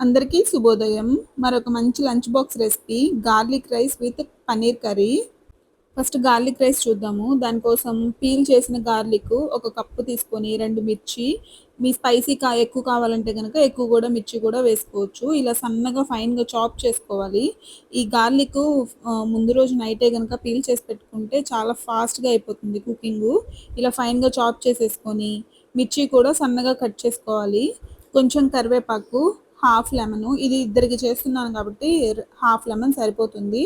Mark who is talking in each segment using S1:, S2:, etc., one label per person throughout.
S1: అందరికీ శుభోదయం. మరొక మంచి lunch box recipe garlic rice with paneer curry. First garlic rice చూద్దాము. దానికోసం పీల్ చేసిన గార్లిక్ ఒక కప్పు తీసుకొని 2 మిర్చి, మీ స్పైసీ ఎక్కువ కావాలంటే గనక ఎక్కువ కూడా మిర్చి కూడా వేసుకోవచ్చు. ఇలా సన్నగా ఫైన్‌గా చాప్ చేసుకోవాలి. ఈ గార్లిక్ ముందు రోజు నైటే గనక పీల్ చేసి పెట్టుకుంటే చాలా ఫాస్ట్‌గా అయిపోతుంది కుకింగు. ఇలా ఫైన్‌గా చాప్ చేసేసుకొని, మిర్చి కూడా సన్నగా కట్ చేసుకోవాలి. కొంచెం కరివేపాకు, హాఫ్ లెమను, ఇది ఇద్దరికి చేస్తున్నాను కాబట్టి హాఫ్ లెమన్ సరిపోతుంది.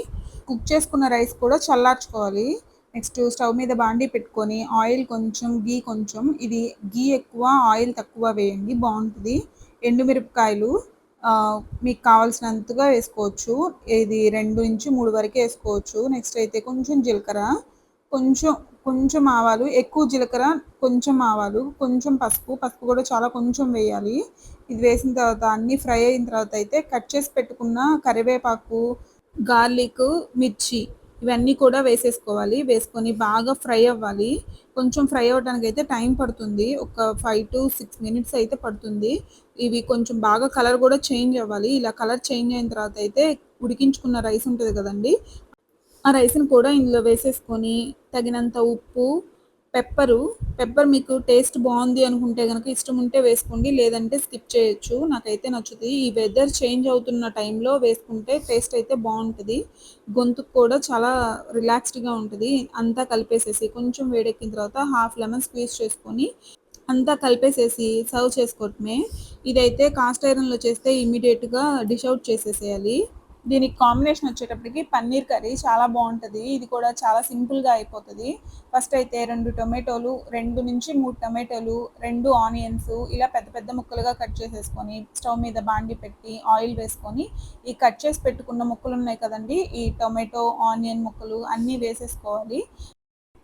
S1: కుక్ చేసుకున్న రైస్ కూడా చల్లార్చుకోవాలి. నెక్స్ట్ స్టవ్ మీద బాండీ పెట్టుకొని ఆయిల్ కొంచెం, గీ కొంచెం, ఇది గీ ఎక్కువ ఆయిల్ తక్కువ వేయండి బాగుంటుంది. ఎండుమిరపకాయలు మీకు కావాల్సినంతగా వేసుకోవచ్చు. ఇది 2-3 వరకే వేసుకోవచ్చు. నెక్స్ట్ అయితే కొంచెం జీలకర్ర, కొంచెం కొంచెం ఆవాలు, ఎక్కువ జీలకర్ర, కొంచెం ఆవాలు, కొంచెం పసుపు, పసుపు కూడా చాలా కొంచెం వేయాలి. ఇది వేసిన తర్వాత అన్నీ ఫ్రై అయిన తర్వాత అయితే కట్ చేసి పెట్టుకున్న కరివేపాకు, గార్లిక్, మిర్చి ఇవన్నీ కూడా వేసేసుకోవాలి. వేసుకొని బాగా ఫ్రై అవ్వాలి. కొంచెం ఫ్రై అవ్వడానికి అయితే టైం పడుతుంది. ఒక 5-6 మినిట్స్ అయితే పడుతుంది. ఇవి కొంచెం బాగా కలర్ కూడా చేంజ్ అవ్వాలి. ఇలా కలర్ చేంజ్ అయిన తర్వాత అయితే ఉడికించుకున్న రైస్ ఉంటుంది కదండి, ఆ రైస్‌ని కూడా ఇందులో వేసేసుకొని తగినంత ఉప్పు, పెప్పర్ మీకు టేస్ట్ బాగుంది అనుకుంటే గనక ఇష్టం ఉంటే వేసుకోండి. లేదంటే స్కిప్ చేయొచ్చు. నాకైతే నచ్చుతుంది. ఈ వెదర్ చేంజ్ అవుతున్న టైంలో వేసుకుంటే టేస్ట్ అయితే బాగుంటుంది. గొంతుకు కూడా చాలా రిలాక్స్డ్‌గా ఉంటుంది. అంతా కలిపేసేసి కొంచెం వేడెక్కిన తర్వాత హాఫ్ లెమన్ స్క్వీజ్ చేసుకొని అంతా కలిపేసేసి సర్వ్ చేసుకోవటమే. ఇదైతే కాస్ట్ ఐరన్‌లో చేస్తే ఇమ్మీడియేట్‌గా డిష్ అవుట్ చేసేసేయాలి. దీనికి కాంబినేషన్ వచ్చేటప్పటికి పన్నీర్ కర్రీ చాలా బాగుంటుంది. ఇది కూడా చాలా సింపుల్‌గా అయిపోతది. ఫస్ట్ అయితే 2 టొమాటోలు, 2-3 టొమాటోలు, 2 ఆనియన్స్ ఇలా పెద్ద పెద్ద ముక్కలుగా కట్ చేసేసుకొని స్టవ్ మీద బాండీ పెట్టి ఆయిల్ వేసుకొని ఈ కట్ చేసి పెట్టుకున్న ముక్కలు ఉన్నాయి కదండీ, ఈ టొమాటో, ఆనియన్ ముక్కలు అన్నీ వేసేసుకోవాలి.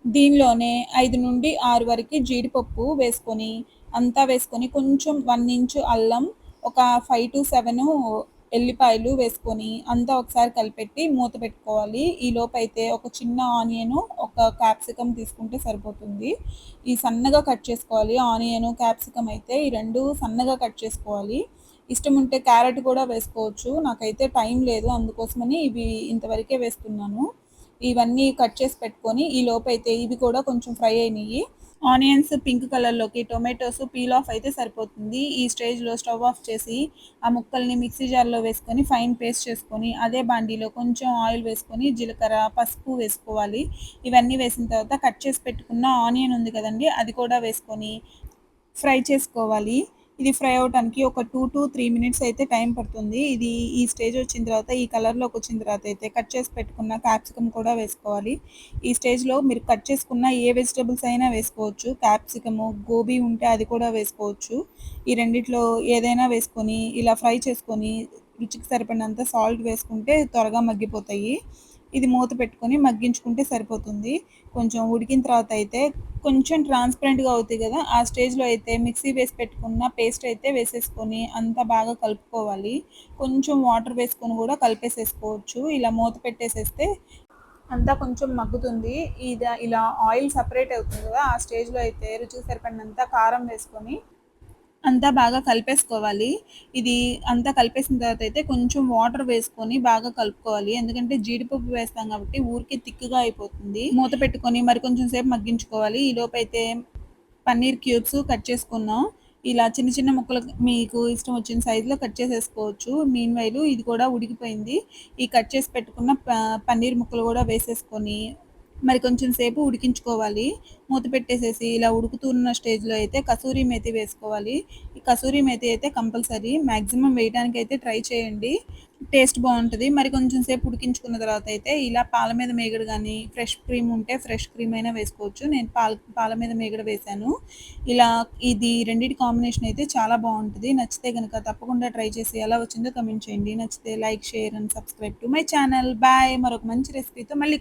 S1: దీనిలోనే 5-6 వరకు జీడిపప్పు వేసుకొని అంతా వేసుకొని కొంచెం 1 ఇంచు అల్లం, ఒక 5-7 ఎల్లిపాయలు వేసుకొని అంతా ఒకసారి కలిపెట్టి మూత పెట్టుకోవాలి. ఈలోపైతే ఒక చిన్న ఆనియను, ఒక క్యాప్సికమ్ తీసుకుంటే సరిపోతుంది. ఈ సన్నగా కట్ చేసుకోవాలి. ఆనియను, క్యాప్సికమ్ అయితే ఈ 2 సన్నగా కట్ చేసుకోవాలి. ఇష్టం ఉంటే క్యారెట్ కూడా వేసుకోవచ్చు. నాకైతే టైం లేదు, అందుకోసమని ఇవి ఇంతవరకే వేస్తున్నాను. ఇవన్నీ కట్ చేసి పెట్టుకొని ఈ లోపైతే ఇవి కూడా కొంచెం ఫ్రై అయినాయి. ఆనియన్స్ పింక్ కలర్లోకి, టొమాటోస్ పీల్ ఆఫ్ అయితే సరిపోతుంది. ఈ స్టేజ్లో స్టవ్ ఆఫ్ చేసి ఆ ముక్కల్ని మిక్సీ జార్లో వేసుకొని ఫైన్ పేస్ట్ చేసుకొని అదే బాండీలో కొంచెం ఆయిల్ వేసుకొని జీలకర్ర, పసుపు వేసుకోవాలి. ఇవన్నీ వేసిన తర్వాత కట్ చేసి పెట్టుకున్న ఆనియన్ ఉంది కదండి, అది కూడా వేసుకొని ఫ్రై చేసుకోవాలి. ఇది ఫ్రై అవ్వటానికి ఒక 2-3 మినిట్స్ అయితే టైం పడుతుంది. ఇది ఈ స్టేజ్ వచ్చిన తర్వాత, ఈ కలర్లోకి వచ్చిన తర్వాత అయితే కట్ చేసి పెట్టుకున్న క్యాప్సికమ్ కూడా వేసుకోవాలి. ఈ స్టేజ్లో మీరు కట్ చేసుకున్న ఏ వెజిటబుల్స్ అయినా వేసుకోవచ్చు. క్యాప్సికము, గోబీ ఉంటే అది కూడా వేసుకోవచ్చు. ఈ రెండిట్లో ఏదైనా వేసుకొని ఇలా ఫ్రై చేసుకొని రుచికి సరిపడినంత సాల్ట్ వేసుకుంటే త్వరగా మగ్గిపోతాయి. ఇది మూత పెట్టుకొని మగ్గించుకుంటే సరిపోతుంది. కొంచెం ఉడికిన తర్వాత అయితే కొంచెం ట్రాన్స్పరెంట్‌గా అవుతాయి కదా, ఆ స్టేజ్లో అయితే మిక్సీ వేసి పెట్టుకున్న పేస్ట్ అయితే వేసేసుకొని అంతా బాగా కలుపుకోవాలి. కొంచెం వాటర్ వేసుకొని కూడా కలిపేసేసుకోవచ్చు. ఇలా మూత పెట్టేసేస్తే అంతా కొంచెం మగ్గుతుంది. ఇలా ఆయిల్ సపరేట్ అవుతుంది కదా, ఆ స్టేజ్లో అయితే రుచికి సరిపడినంత కారం వేసుకొని అంతా బాగా కలిపేసుకోవాలి. ఇది అంతా కలిపేసిన తర్వాత అయితే కొంచెం వాటర్ వేసుకొని బాగా కలుపుకోవాలి. ఎందుకంటే జీడిపప్పు వేస్తాం కాబట్టి ఊరికే తిక్కుగా అయిపోతుంది. మూత పెట్టుకొని మరి కొంచెం సేపు మగ్గించుకోవాలి. ఈలోపైతే పన్నీర్ క్యూబ్స్ కట్ చేసుకున్నాం. ఇలా చిన్న చిన్న ముక్కలు మీకు ఇష్టం వచ్చిన సైజులో కట్ చేసేసుకోవచ్చు. మీన్‌వైల్ ఇది కూడా ఉడికిపోయింది. ఈ కట్ చేసి పెట్టుకున్న పన్నీర్ ముక్కలు కూడా వేసేసుకొని మరి కొంచెం సేపు ఉడికించుకోవాలి. మూత పెట్టేసేసి ఇలా ఉడుకుతున్న స్టేజ్లో అయితే కసూరి మేతి వేసుకోవాలి. ఈ కసూరి మేతి అయితే కంపల్సరీ మ్యాక్సిమం వేయడానికి అయితే ట్రై చేయండి. టేస్ట్ బాగుంటుంది. మరి కొంచెం సేపు ఉడికించుకున్న తర్వాత అయితే ఇలా పాల మీద మేగడ కానీ, ఫ్రెష్ క్రీమ్ ఉంటే ఫ్రెష్ క్రీమ్ అయినా వేసుకోవచ్చు. నేను పాల మీద మేగడ వేశాను. ఇలా ఇది రెండిటి కాంబినేషన్ అయితే చాలా బాగుంటుంది. నచ్చితే కనుక తప్పకుండా ట్రై చేసి ఎలా వచ్చిందో కమెంట్ చేయండి. నచ్చితే like, share and subscribe to my channel. Bye. మరొక మంచి రెసిపీతో మళ్ళీ